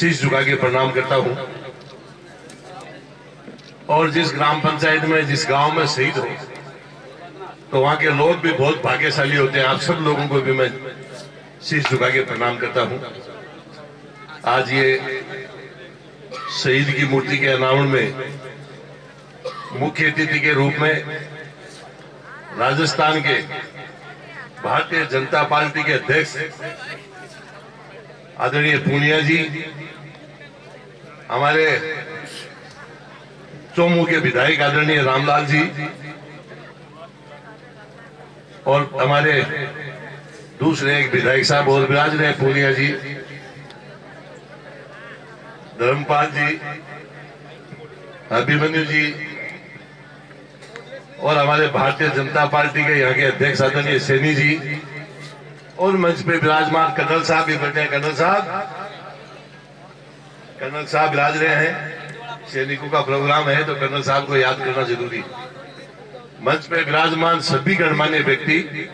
शीश झुका के प्रणाम करता हूं। और जिस ग्राम पंचायत में, जिस गांव में शहीद हो, तो वहां के लोग भी बहुत भाग्यशाली होते हैं। आप सब लोगों को भी मैं शीश झुका के प्रणाम करता हूं। आज ये शहीद की मूर्ति के अनावरण में मुख्य अतिथि के रूप में राजस्थान के भारतीय जनता पार्टी के अध्यक्ष आदरणीय पूनिया जी, हमारे चोमू के विधायक आदरणीय रामलाल जी, और हमारे दूसरे एक विधायक साहब और विराज रहे पूनिया जी, धर्मपाल जी, अभिमन्यु जी, और हमारे भारतीय जनता पार्टी के यहाँ के अध्यक्ष आदरणीय सैनी जी, और मंच पे विराजमान कर्नल साहब भी बैठे हैं। कर्नल साहब विराज रहे हैं। सैनिकों का प्रोग्राम है तो कर्नल साहब को याद करना जरूरी। मंच पे विराजमान सभी गणमान्य व्यक्ति,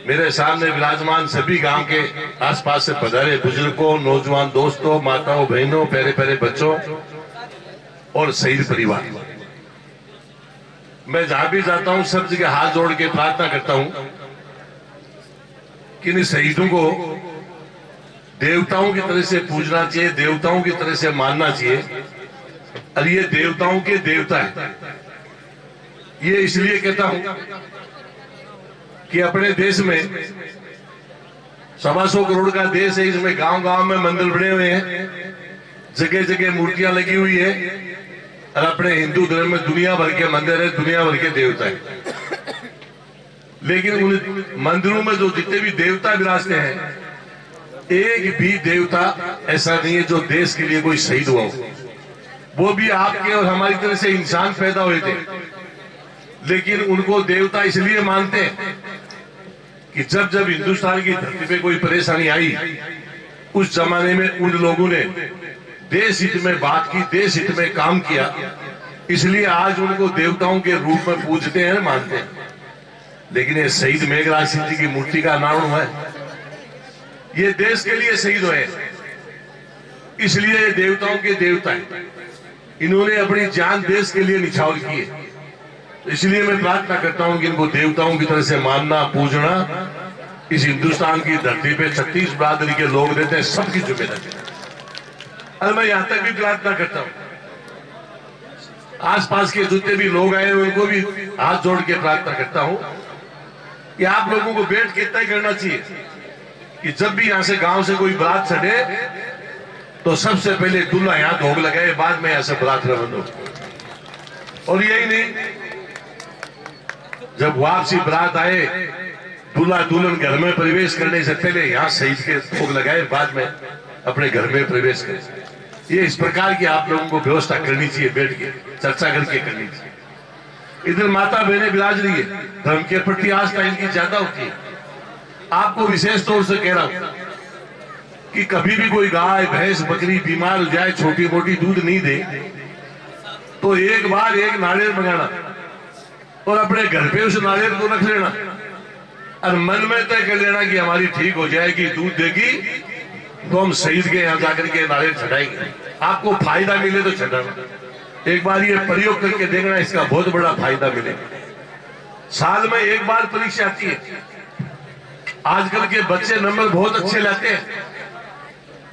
मेरे सामने विराजमान सभी गांव के आसपास से पधारे बुजुर्गों, नौजवान दोस्तों, माताओं, बहनों, प्यारे प्यारे बच्चों और शहीद परिवार, मैं जहां भी जाता हूं सब जगह हाथ जोड़ के प्रार्थना करता हूं कि इन शहीदों को देवताओं की तरह से पूजना चाहिए, देवताओं की तरह से मानना चाहिए। और ये देवताओं के देवता है। ये इसलिए कहता हूं कि अपने देश में 125 करोड़ का देश है। इसमें गांव गांव में मंदिर बने हुए हैं, जगह जगह मूर्तियां लगी हुई है। और अपने हिंदू धर्म में दुनिया भर के मंदिर है, दुनिया भर के देवता है। लेकिन उन मंदिरों में जो जितने भी देवता विराजते हैं, एक भी देवता ऐसा नहीं है जो देश के लिए कोई शहीद हुआ हो। वो भी आपके और हमारी तरह से इंसान पैदा हुए थे, लेकिन उनको देवता इसलिए मानते हैं कि जब जब हिंदुस्तान की धरती पे कोई परेशानी आई, उस जमाने में उन लोगों ने देश हित में बात की, देश हित में काम किया। इसलिए आज उनको देवताओं के रूप में पूजते हैं, मानते हैं। लेकिन ये शहीद मेघराज सिंह जी की मूर्ति का अनावरण हुआ है, ये देश के लिए शहीद हुए, इसलिए ये देवताओं के देवता है। इन्होंने अपनी जान देश के लिए निछावर की है। इसलिए मैं प्रार्थना करता हूं कि इनको देवताओं की तरह से मानना, पूजना इस हिंदुस्तान की धरती पे 36 बिरादरी के लोग रहते हैं, सबकी जिम्मेदारी है। और मैं यहां तक भी प्रार्थना करता हूं, आसपास के जितने भी लोग आए उनको भी हाथ जोड़ के प्रार्थना करता हूं कि आप लोगों को बैठ के तय करना चाहिए कि जब भी यहां से गांव से कोई बारात चढ़े तो सबसे पहले दूल्हा यहां भोग लगाए, बाद में यहां से बारात रवाना हो। और यही नहीं, जब वापसी बारात आए, दूल्हा दुल्हन घर में प्रवेश करने से पहले यहां शहीद के भोग लगाए, बाद में अपने घर में प्रवेश करें। ये इस प्रकार की आप लोगों को व्यवस्था करनी चाहिए, बैठ के चर्चा करके करनी चाहिए। इधर माता बहनें विराज रही है, धर्म के प्रति आस्था इनकी ज्यादा होती है। आपको विशेष तौर से कह रहा हूं कि कभी भी कोई गाय, भैंस, बकरी बीमार हो जाए, छोटी मोटी दूध नहीं दे, तो एक बार एक नारियल मंगाना और अपने घर पे उस नारियल को रख लेना और मन में तय कर लेना कि हमारी ठीक हो जाएगी, दूध देगी तो हम शहीद के यहां जाकर के नारियल चढ़ाएंगे। आपको फायदा मिले तो चढ़ाना। एक बार ये प्रयोग करके देखना, इसका बहुत बड़ा फायदा मिलेगा। साल में एक बार परीक्षा आती है। आजकल के बच्चे नंबर बहुत अच्छे लाते हैं,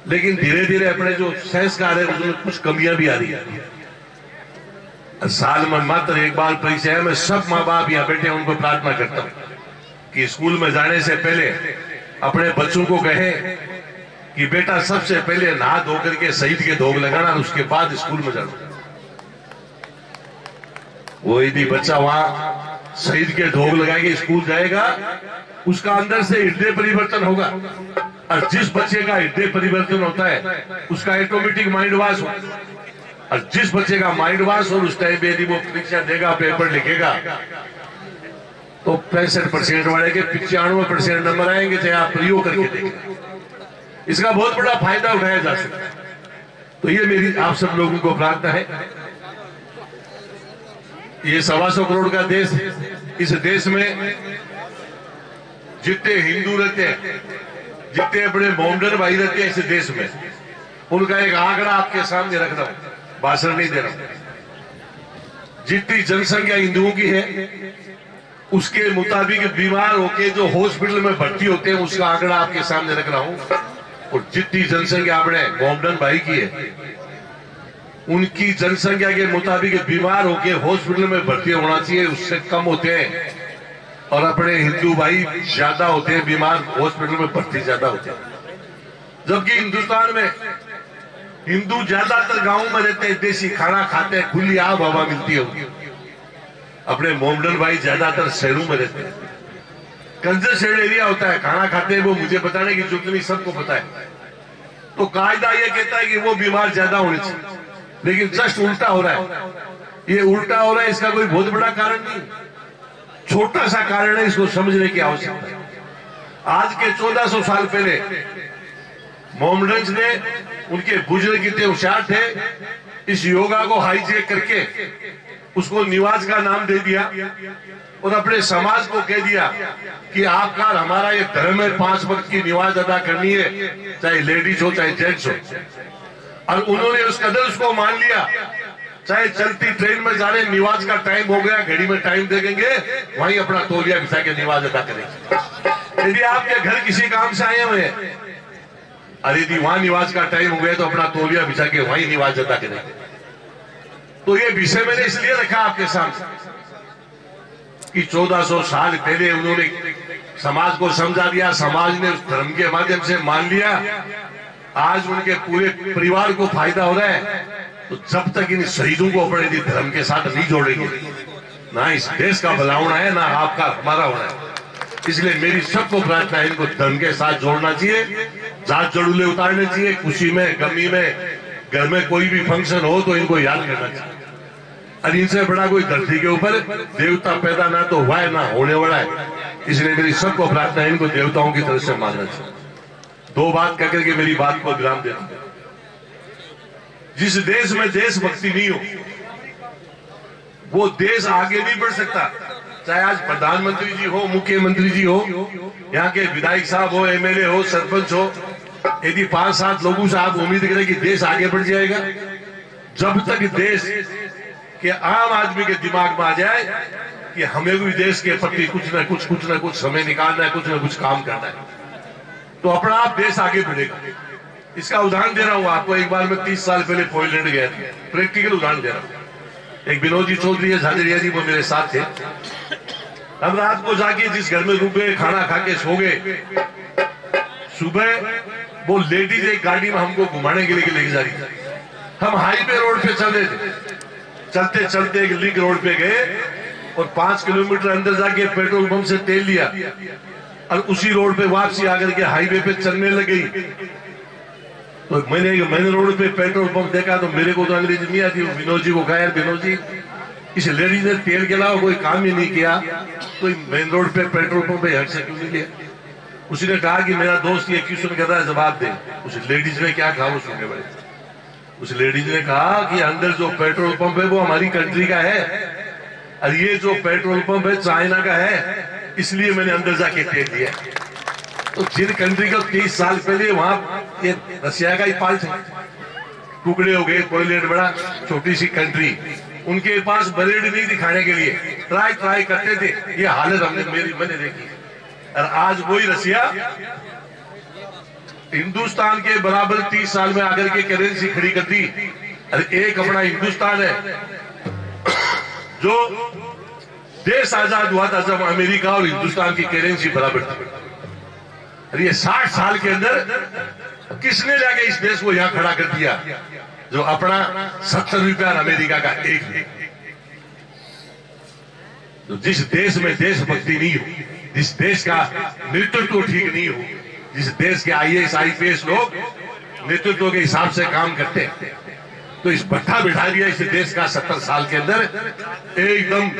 लेकिन धीरे धीरे अपने जो संस्कार है उसमें कुछ कमियां भी आ रही है। साल में मात्र एक बार परीक्षा है। मैं सब माँ बाप यहाँ बैठे उनको प्रार्थना करता हूँ कि स्कूल में जाने से पहले अपने बच्चों को कहें कि बेटा सबसे पहले नहा धो करके शहीद के धोग लगाना, उसके बाद स्कूल में जाना। वो यदि बच्चा वहां शहीद के धोग लगाएंगे स्कूल जाएगा, उसका अंदर से हृदय परिवर्तन होगा। और जिस बच्चे का हृदय परिवर्तन होता है उसका ऑटोमेटिक माइंड वॉश होता है। और जिस बच्चे का माइंड वॉश और उस टाइम पे यदि वो परीक्षा देगा, पेपर लिखेगा, तो 65% वाले के 95% नंबर आएंगे, चाहे आप प्रयोग करके देखें। इसका बहुत बड़ा फायदा उठाया जा सकता है। तो ये मेरी आप सब लोगों को प्रार्थना है। ये 125 करोड़ का देश है। इस देश में जितने हिंदू रहते हैं, जितने बड़े मोमडन भाई रहते हैं इस देश में, उनका एक आंकड़ा आपके सामने रख रहा हूं, भाषण नहीं दे रहा हूं। जितनी जनसंख्या हिंदुओं की है उसके मुताबिक बीमार होके जो हॉस्पिटल में भर्ती होते हैं उसका आंकड़ा आपके सामने रख रहा हूं। और जितनी जनसंख्या आपने मोहम्मदन भाई की है उनकी जनसंख्या के मुताबिक बीमार होके हॉस्पिटल में भर्ती होना चाहिए, उससे कम होते हैं। और अपने हिंदू भाई ज्यादा होते हैं बीमार, हॉस्पिटल में भर्ती ज्यादा होते हैं। जबकि हिंदुस्तान में हिंदू ज्यादातर गांवों में रहते हैं, देसी खाना खाते हैं, खुली आब हवा मिलती है उनको। अपने मोहम्मदन भाई ज्यादातर शहरों में रहते हैं, कंजेस्टेड एरिया होता है, खाना खाते हैं वो मुझे बताने की जरूरत नहीं, सबको पता है। तो कायदा ये कहता है कि वो बीमार ज्यादा होने चाहिए, लेकिन जस्ट उल्टा हो रहा है। ये उल्टा हो रहा है, इसका कोई बहुत बड़ा कारण नहीं, छोटा सा कारण है, इसको समझने की आवश्यकता है। आज के 1400 साल पहले मोहम्मदन ने, उनके बुजुर्ग कितने होशियार थे, इस योगा को हाईजेक करके उसको निवाज का नाम दे दिया और अपने समाज को कह दिया कि आपका हमारा ये धर्म है, 5 वक्त की निवाज अदा करनी है, चाहे लेडीज हो चाहे जेंट्स हो। और उन्होंने उस कदर उसको मान लिया, चाहे चलती ट्रेन में जा रहे, निवाज का टाइम हो गया, घड़ी में टाइम देखेंगे, वहीं अपना तौलिया बिछा के निवाज अदा करेंगे। यदि आपके घर किसी काम से आए हुए हैं और यदि वहां निवाज का टाइम हो गया तो अपना तौलिया बिछा के वहीं निवाज अदा करेंगे। तो ये विषय मैंने इसलिए रखा आपके सामने कि 1400 साल पहले उन्होंने समाज को समझा दिया, समाज ने उस धर्म के माध्यम से मान लिया। आज उनके पूरे परिवार को फायदा हो रहा है। तो जब तक इन शहीदों को अपने धर्म के साथ नहीं जोड़ेंगे, ना इस देश का भला होना है, ना आपका हमारा होना है। इसलिए मेरी सबको प्रार्थना है, इनको धर्म के साथ जोड़ना चाहिए, जात जड़ूले उतारने चाहिए, खुशी में गमी में, घर में कोई भी फंक्शन हो तो इनको याद करना चाहिए। और इनसे बड़ा कोई धरती के ऊपर देवता पैदा ना तो हुआ है ना होने वाला है। इसलिए मेरी सबको प्रार्थना है, इनको देवताओं की तरफ से मानना चाहिए। 2 बात कहकर के मेरी बात को विराम देता हूं। जिस देश में देशभक्ति नहीं हो वो देश आगे नहीं बढ़ सकता। चाहे आज प्रधानमंत्री जी हो, मुख्यमंत्री जी हो, यहाँ के विधायक साहब हो, एमएलए हो, सरपंच हो, यदि 5-7 लोगों से आप उम्मीद करें कि देश आगे बढ़ जाएगा, जब तक देश के आम आदमी के दिमाग में आ जाए कि हमें भी देश के प्रति कुछ ना कुछ समय निकालना है, कुछ ना कुछ काम करना है, तो अपना आप देश आगे बढ़ेगा। इसका उदाहरण दे रहा हूं आपको। एक बार मैं 30 साल पहले पोलैंड गया था, प्रैक्टिकल उदाहरण दे रहा हूं। एक विनोद जी चौधरी झाझड़िया जी वो मेरे साथ थे। हम रात को जाके जिस घर में रुके, खाना खा के सो गए, सुबह वो लेडीज एक गाड़ी में हमको घुमाने के लिए लेके जा रही थी। हम हाईवे रोड पे चल रहे थे, चलते चलते एक लिंक रोड पे गए और 5 किलोमीटर अंदर जाके पेट्रोल पंप से तेल लिया और उसी रोड पे वापसी आकर के हाईवे पे चलने लग गई। तो मैंने रोड पे पेट्रोल पंप देखा तो मेरे को तो अंग्रेजी नहीं आती। विनोद जी को कहा, यार विनोद जी, इस लेडीज ने तेल के अलावा कोई काम ही नहीं किया, तो मेन रोड पे पेट्रोल पंप पे हट से क्यों नहीं लिया? उसने कहा कि मेरा दोस्त ये क्वेश्चन कर रहा है, जवाब दे। उस लेडीज ने क्या कहा वो सुनने वाले। उस लेडीज ने कहा कि अंदर जो पेट्रोल पंप है वो हमारी कंट्री का है और ये जो पेट्रोल पंप है चाइना का है, इसलिए मैंने अंदर जाके तेल दिया। तो जिन कंट्री का 30 साल पहले वहां ये रशिया का ही पार्ट है, टुकड़े हो गए, पोलैंड बड़ा छोटी सी कंट्री, उनके पास ब्लेड नहीं दिखाने के लिए ट्राई करते थे। ये हालत मैंने देखी। और आज वही रशिया हिंदुस्तान के बराबर 30 साल में आकर के करेंसी खड़ी कर दी। और एक अपना हिंदुस्तान है जो देश आजाद हुआ था जब अमेरिका और हिंदुस्तान की करेंसी बराबर थी। और ये 60 साल के अंदर किसने जाके इस देश को यहां खड़ा कर दिया जो अपना 70 रुपया अमेरिका का एक। तो जिस देश में देशभक्ति नहीं हो, जिस देश का नेतृत्व ठीक नहीं हो, जिस देश के IAS IPS लोग नेतृत्व के हिसाब से काम करते हैं, तो इस भट्ठा बिठा दिया इस देश का 70 साल के अंदर एकदम।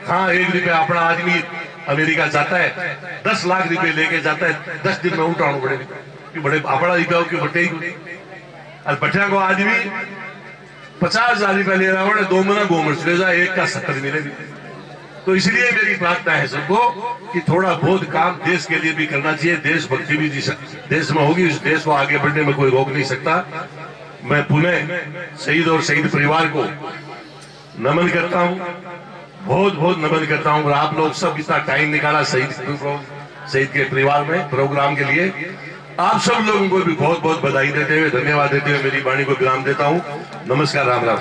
हाँ, 1 रुपया अपना आदमी अमेरिका जाता है, 10 लाख रुपए लेके जाता है, 10 दिन में उठाना पड़ेगा कि बड़े अपना रुपया हो कि बटे ही। और भट्ठा को आदमी 50,000 रुपया ले रहा है, 2 महीना घूमर ले जाए, एक का 70 मिलेगी। तो इसलिए मेरी प्रार्थना है सबको कि थोड़ा बहुत काम देश के लिए भी करना चाहिए। देशभक्ति भी देश में होगी, इस देश को आगे बढ़ने में कोई रोक नहीं सकता। मैं पुनः शहीद और शहीद परिवार को नमन करता हूं, बहुत बहुत नमन करता हूं। और आप लोग सब इतना टाइम निकाला शहीद के परिवार में प्रोग्राम के लिए, आप सब लोगों को भी बहुत बहुत बधाई देते हुए, धन्यवाद देते हुए मेरी वाणी को विराम देता हूं। नमस्कार, राम राम।